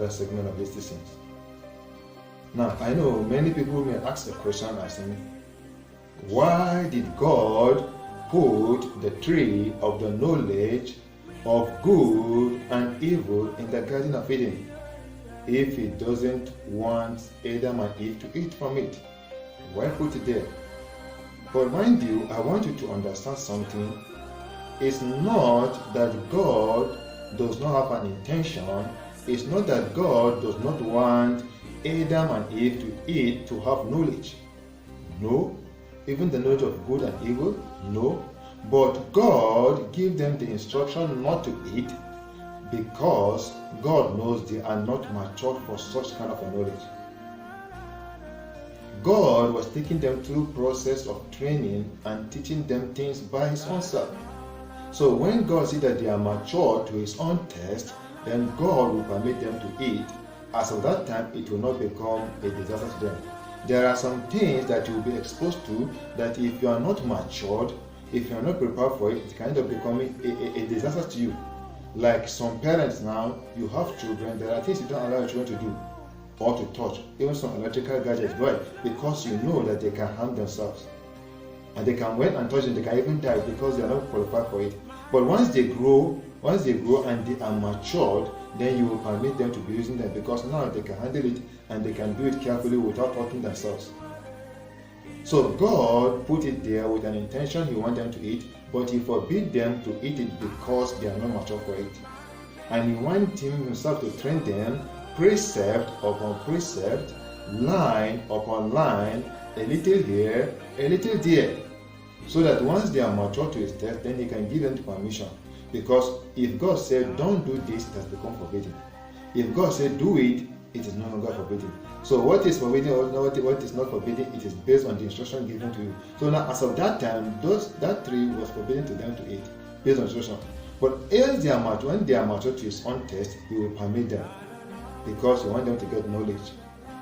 other segment of these teachings. Now, I know many people may ask the question asking, why did God put the tree of the knowledge of good and evil in the Garden of Eden if He doesn't want Adam and Eve to eat from it? Why put it there? But mind you, I want you to understand something. It's not that God does not have an intention. It's not that God does not want Adam and Eve to eat, to have knowledge. No. Even the knowledge of good and evil? No. But God gave them the instruction not to eat because God knows they are not matured for such kind of a knowledge. God was taking them through process of training and teaching them things by His own self. So when God sees that they are mature to His own test, then God will permit them to eat. As of that time, it will not become a disaster to them. There are some things that you will be exposed to that if you are not matured, if you are not prepared for it, it can end up becoming a disaster to you. Like some parents now, you have children, there are things you don't allow your children to do or to touch, even some electrical gadgets. Why? Because you know that they can harm themselves. And they can went and touch them, they can even die because they are not qualified for it. But once they grow and they are matured, then you will permit them to be using them because now they can handle it and they can do it carefully without hurting themselves. So God put it there with an intention He wants them to eat, but He forbid them to eat it because they are not mature for it. And He wants Himself to train them precept upon precept, line upon line, a little here, a little there, so that once they are mature to His test, then He can give them the permission. Because if God said, don't do this, it has become forbidden. If God said, do it, it is no longer forbidden. So what is forbidden or what is not forbidden, it is based on the instruction given to you. So now, as of that time, that tree was forbidden to them to eat, based on instruction. But as they are mature, when they are mature to His own test, He will permit them, because He wants them to get knowledge.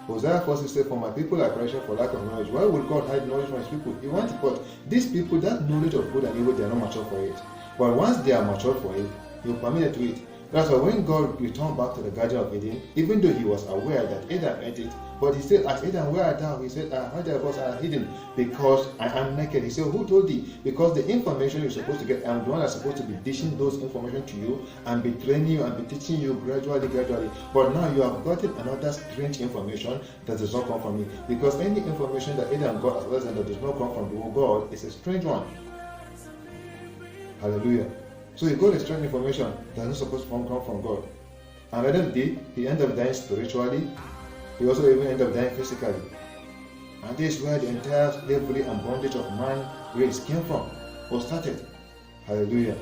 Hosea 4:6 says, for my people are perishing for lack of knowledge. Why would God hide knowledge from His people? He wants it, but these people, that knowledge of good and evil, they are not mature for it. But once they are mature for it, He will permit them to eat. That's why when God returned back to the Garden of Eden, even though He was aware that Adam ate it, but He said, ask Adam, where art thou? He said, how thy bones are hidden, because I am naked. He said, who told thee? Because the information you're supposed to get, I'm the one that's supposed to be dishing those information to you and be training you and be teaching you gradually. But now you have gotten another strange information that does not come from me. Because any information that Adam got as well as that does not come from the God is a strange one. Hallelujah. So he got a strange information that's not supposed to come from God. And at the end of the day, he ended up dying spiritually. He also even ended up dying physically. And this is where the entire slavery and bondage of man race came from, or started. Hallelujah.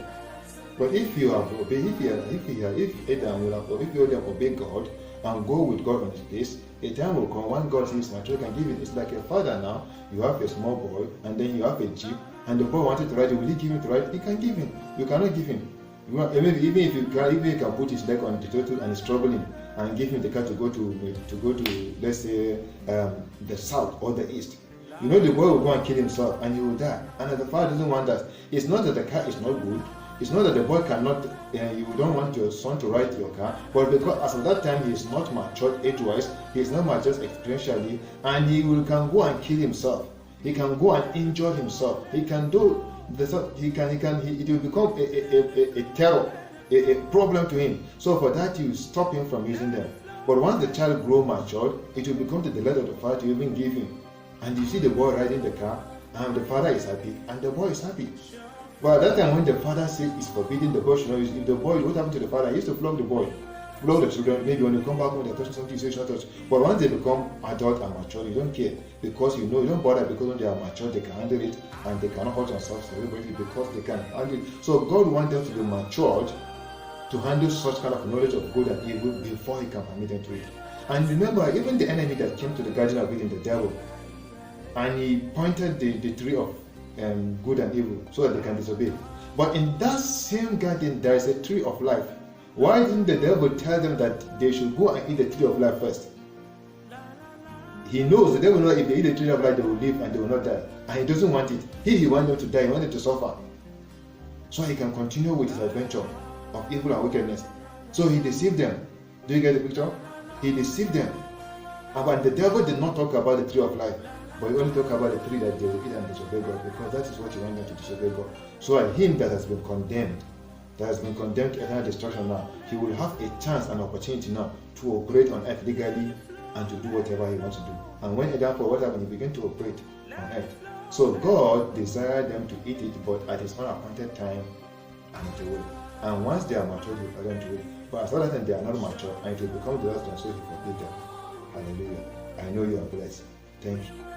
But if you have obeyed, if Adam will have obeyed God and go with God on His place, a time will come when God sees my child can give it. It's like a father now. You have a small boy, and then you have a jeep, and the boy wanted to ride it. Will He give him to ride? He can give him. You cannot give him. Even if you can put his leg on the throttle and he's struggling, and give him the car to go to let's say the south or the east, you know the boy will go and kill himself and he will die. And the father doesn't want that. It's not that the car is not good. It's not that the boy cannot, you don't want your son to ride your car, but because as of that time he is not matured age-wise, he is not matured experientially, and can go and kill himself. He can go and injure himself. He can do this. It will become a terror, a problem to him. So for that, you stop him from using them. But once the child grows matured, it will become to the letter of the father to even give him. And you see the boy riding the car, and the father is happy, and the boy is happy. But at that time when the father says it's forbidden, the boy should not use it. If the boy, what happened to the father? He used to flog the boy, flog the children. Maybe when you come back when they're touching something, you say you should not touch. But once they become adult and mature, you don't care, because you know you don't bother, because when they are mature, they can handle it and they cannot hurt themselves deliberately because they can handle it. So God wants them to be matured to handle such kind of knowledge of good and evil before He can permit them to it. And remember, even the enemy that came to the Garden of Eden, the devil, and he pointed the tree of good and evil so that they can disobey. But in that same garden, there is a tree of life. Why didn't the devil tell them that they should go and eat the tree of life first? He knows, the devil knows if they eat the tree of life, they will live and they will not die. And he doesn't want it. He wants them to die, he wants them to suffer. So he can continue with his adventure of evil and wickedness. So he deceived them. Do you get the picture? He deceived them. And the devil did not talk about the tree of life, but he only talked about the tree that they will eat and disobey God, because that is what he wanted them to disobey God. So him that has been condemned, to eternal destruction now, he will have a chance and opportunity now to operate on earth legally and to do whatever he wants to do. And when therefore what happened, he began to operate on earth. So God desired them to eat it, but at his own appointed time and to will. And once they are mature, he will them to it. But as long as they are not mature, and it will become the last one, so he forbid them. Hallelujah. I know you are blessed. Thank you.